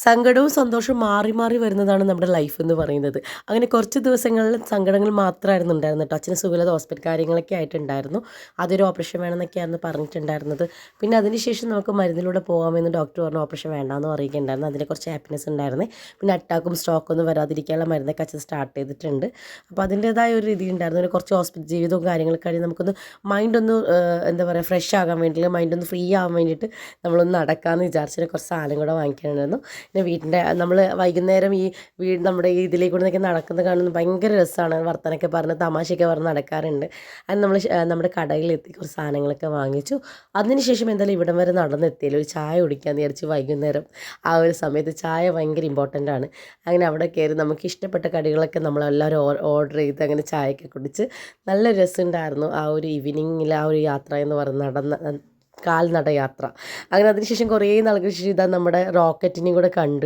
സങ്കടവും സന്തോഷവും മാറി മാറി വരുന്നതാണ് നമ്മുടെ ലൈഫ് എന്ന് പറയുന്നത്. അങ്ങനെ കുറച്ച് ദിവസങ്ങളിൽ സങ്കടങ്ങൾ മാത്രമായിരുന്നു ഉണ്ടായിരുന്നത് കേട്ടോ. അച്ഛന് സുഖമില്ലാതെ ഹോസ്പിറ്റൽ കാര്യങ്ങളൊക്കെ ആയിട്ടുണ്ടായിരുന്നു. അതൊരു ഓപ്പറേഷൻ വേണമെന്നൊക്കെയായിരുന്നു പറഞ്ഞിട്ടുണ്ടായിരുന്നത്. പിന്നെ അതിനുശേഷം നമുക്ക് മരുന്നിലൂടെ പോകാമെന്ന് ഡോക്ടർ പറഞ്ഞു. ഓപ്പറേഷൻ വേണ്ടാന്ന് പറയുകയുണ്ടായിരുന്നു. അതിനെ കുറച്ച് ഹാപ്പിനെസ് ഉണ്ടായിരുന്നു. പിന്നെ അറ്റാക്കും സ്ട്രോക്കൊന്നും വരാതിരിക്കാനുള്ള മരുന്നൊക്കെ അച്ഛൻ സ്റ്റാർട്ട് ചെയ്തിട്ടുണ്ട്. അപ്പോൾ അതിൻ്റേതായ ഒരു രീതി ഉണ്ടായിരുന്നു. പിന്നെ കുറച്ച് ഹോസ്പിറ്റൽ ജീവിതവും കാര്യങ്ങളൊക്കെ കഴിഞ്ഞ് നമുക്കൊന്ന് മൈൻഡൊന്ന് എന്താ പറയുക ഫ്രഷ് ആകാൻ വേണ്ടിയിട്ട് മൈൻഡൊന്ന് ഫ്രീ ആകാൻ വേണ്ടിയിട്ട് നമ്മളൊന്ന് നടക്കാമെന്ന് വിചാരിച്ചിട്ട് കുറച്ച് സാധനം കൂടെ വാങ്ങിക്കാനുണ്ടായിരുന്നു. പിന്നെ വീടിൻ്റെ നമ്മൾ വൈകുന്നേരം ഈ വീട് നമ്മുടെ ഈ ഇതിലേക്ക് കൂടെ നിൽക്കുന്ന നടക്കുന്നത് കാണുന്നത് ഭയങ്കര രസമാണ്. വർത്തനൊക്കെ പറഞ്ഞ് തമാശയൊക്കെ പറഞ്ഞ് നടക്കാറുണ്ട്. അത് നമ്മൾ നമ്മുടെ കടയിലെത്തി കുറച്ച് സാധനങ്ങളൊക്കെ വാങ്ങിച്ചു. അതിനുശേഷം എന്തായാലും ഇവിടം വരെ നടന്നെത്തിയല്ലോ ഒരു ചായ കുടിക്കാമെന്ന് വിചാരിച്ച് വൈകുന്നേരം ആ ഒരു സമയത്ത് ചായ ഭയങ്കര ഇമ്പോർട്ടൻ്റ് ആണ്. അങ്ങനെ അവിടെ കയറി നമുക്ക് ഇഷ്ടപ്പെട്ട കടികളൊക്കെ നമ്മളെല്ലാവരും ഓർഡർ ചെയ്ത് അങ്ങനെ ചായയൊക്കെ കുടിച്ച് നല്ല രസമുണ്ടായിരുന്നു ആ ഒരു ഈവനിങ്ങിൽ ആ ഒരു യാത്ര എന്ന് പറയുന്നത് കാൽനട യാത്ര. അങ്ങനെ അതിനുശേഷം കുറേ നാൾക്ക് ശേഷം ഇതാ നമ്മുടെ റോക്കറ്റിനെയും കൂടെ കണ്ടു.